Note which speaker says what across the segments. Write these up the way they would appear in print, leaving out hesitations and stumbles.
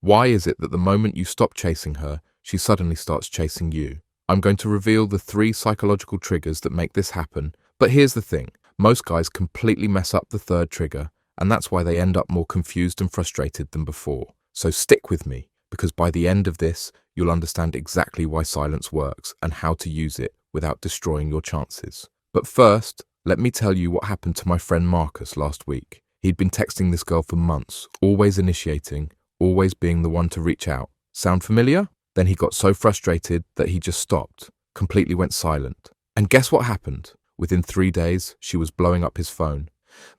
Speaker 1: Why is it that the moment you stop chasing her, she suddenly starts chasing you? I'm going to reveal the 3 psychological triggers that make this happen, but here's the thing. Most guys completely mess up the 3rd trigger, and that's why they end up more confused and frustrated than before. So stick with me, because by the end of this, you'll understand exactly why silence works and how to use it without destroying your chances. But first, let me tell you what happened to my friend Marcus last week. He'd been texting this girl for months, always initiating, always being the one to reach out. Sound familiar? Then he got so frustrated that he just stopped, completely went silent. And guess what happened? Within 3 days, she was blowing up his phone.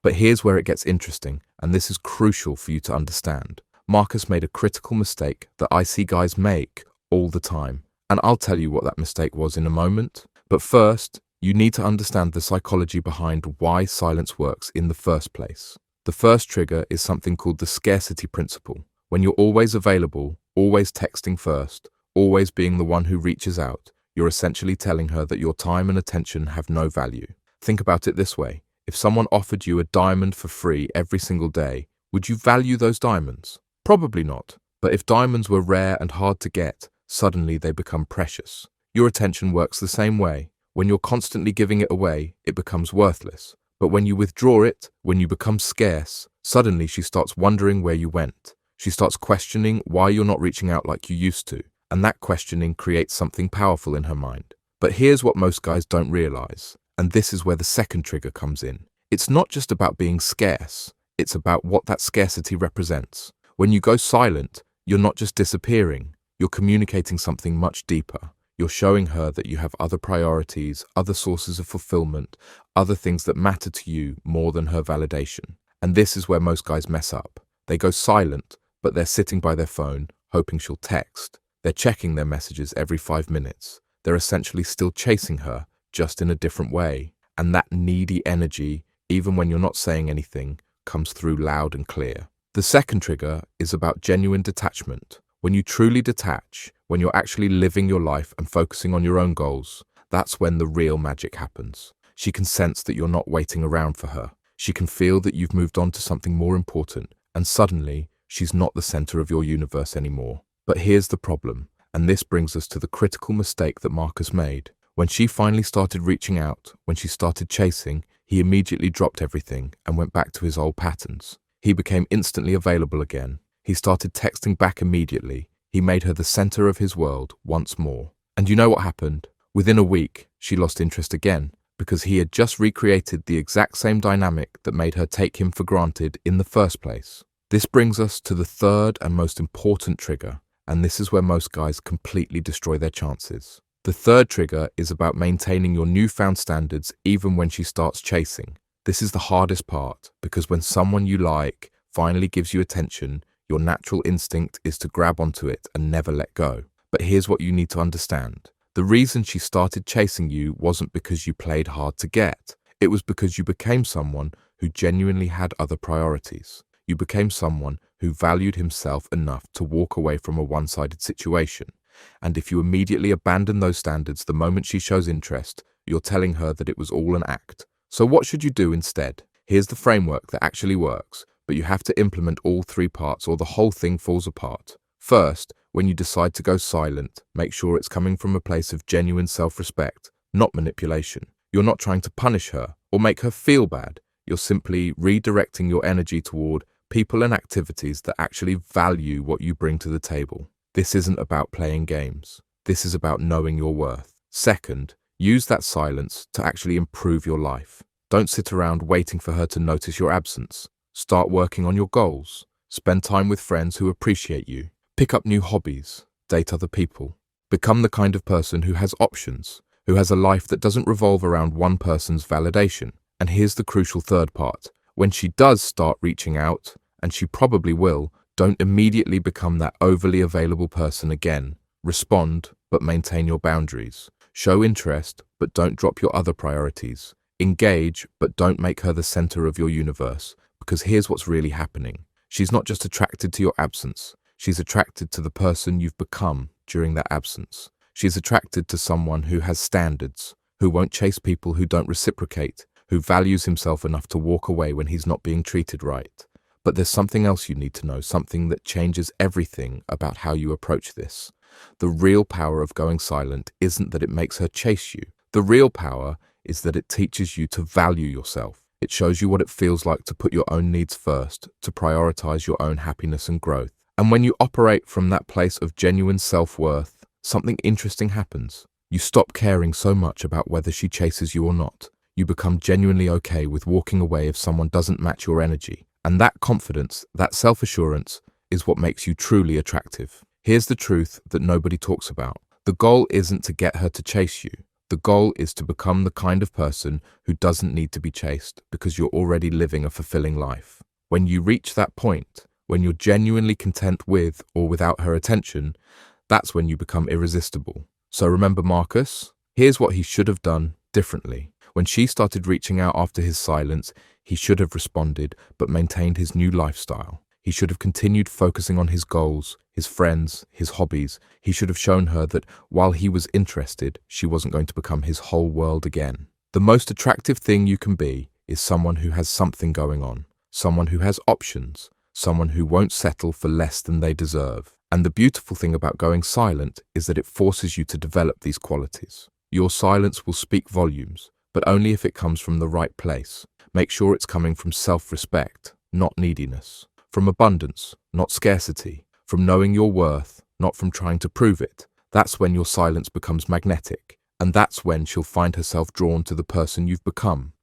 Speaker 1: But here's where it gets interesting, and this is crucial for you to understand. Marcus made a critical mistake that I see guys make all the time, and I'll tell you what that mistake was in a moment. But first, you need to understand the psychology behind why silence works in the first place. The first trigger is something called the Scarcity Principle. When you're always available, always texting first, always being the one who reaches out, you're essentially telling her that your time and attention have no value. Think about it this way. If someone offered you a diamond for free every single day, would you value those diamonds? Probably not. But if diamonds were rare and hard to get, suddenly they become precious. Your attention works the same way. When you're constantly giving it away, it becomes worthless. But when you withdraw it, when you become scarce, suddenly she starts wondering where you went. She starts questioning why you're not reaching out like you used to, and that questioning creates something powerful in her mind. But here's what most guys don't realize, and this is where the second trigger comes in. It's not just about being scarce, it's about what that scarcity represents. When you go silent, you're not just disappearing, you're communicating something much deeper. You're showing her that you have other priorities, other sources of fulfillment, other things that matter to you more than her validation. And this is where most guys mess up. They go silent, but they're sitting by their phone, hoping she'll text. They're checking their messages every 5 minutes. They're essentially still chasing her, just in a different way. And that needy energy, even when you're not saying anything, comes through loud and clear. The second trigger is about genuine detachment. When you truly detach, when you're actually living your life and focusing on your own goals, that's when the real magic happens. She can sense that you're not waiting around for her. She can feel that you've moved on to something more important, and suddenly, she's not the center of your universe anymore. But here's the problem, and this brings us to the critical mistake that Marcus made. When she finally started reaching out, when she started chasing, he immediately dropped everything and went back to his old patterns. He became instantly available again. He started texting back immediately. He made her the center of his world once more. And you know what happened? Within a week, she lost interest again, because he had just recreated the exact same dynamic that made her take him for granted in the first place. This brings us to the third and most important trigger, and this is where most guys completely destroy their chances. The third trigger is about maintaining your newfound standards even when she starts chasing. This is the hardest part, because when someone you like finally gives you attention, your natural instinct is to grab onto it and never let go. But here's what you need to understand. The reason she started chasing you wasn't because you played hard to get. It was because you became someone who genuinely had other priorities. You became someone who valued himself enough to walk away from a one-sided situation. And if you immediately abandon those standards the moment she shows interest, you're telling her that it was all an act. So what should you do instead? Here's the framework that actually works, but you have to implement all 3 parts or the whole thing falls apart. First, when you decide to go silent, make sure it's coming from a place of genuine self-respect, not manipulation. You're not trying to punish her or make her feel bad. You're simply redirecting your energy toward people and activities that actually value what you bring to the table. This isn't about playing games. This is about knowing your worth. Second, use that silence to actually improve your life. Don't sit around waiting for her to notice your absence. Start working on your goals. Spend time with friends who appreciate you. Pick up new hobbies. Date other people. Become the kind of person who has options, who has a life that doesn't revolve around one person's validation. And here's the crucial third part. When she does start reaching out, and she probably will, don't immediately become that overly available person again. Respond, but maintain your boundaries. Show interest, but don't drop your other priorities. Engage, but don't make her the center of your universe. Because here's what's really happening. She's not just attracted to your absence. She's attracted to the person you've become during that absence. She's attracted to someone who has standards, who won't chase people who don't reciprocate, who values himself enough to walk away when he's not being treated right. But there's something else you need to know, something that changes everything about how you approach this. The real power of going silent isn't that it makes her chase you. The real power is that it teaches you to value yourself. It shows you what it feels like to put your own needs first, to prioritize your own happiness and growth. And when you operate from that place of genuine self-worth, something interesting happens. You stop caring so much about whether she chases you or not. You become genuinely okay with walking away if someone doesn't match your energy. And that confidence, that self-assurance, is what makes you truly attractive. Here's the truth that nobody talks about. The goal isn't to get her to chase you. The goal is to become the kind of person who doesn't need to be chased because you're already living a fulfilling life. When you reach that point, when you're genuinely content with or without her attention, that's when you become irresistible. So remember Marcus? Here's what he should have done differently. When she started reaching out after his silence, he should have responded but maintained his new lifestyle. He should have continued focusing on his goals, his friends, his hobbies. He should have shown her that while he was interested, she wasn't going to become his whole world again. The most attractive thing you can be is someone who has something going on, someone who has options, someone who won't settle for less than they deserve. And the beautiful thing about going silent is that it forces you to develop these qualities. Your silence will speak volumes, but only if it comes from the right place. Make sure it's coming from self-respect, not neediness. From abundance, not scarcity. From knowing your worth, not from trying to prove it. That's when your silence becomes magnetic. And that's when she'll find herself drawn to the person you've become.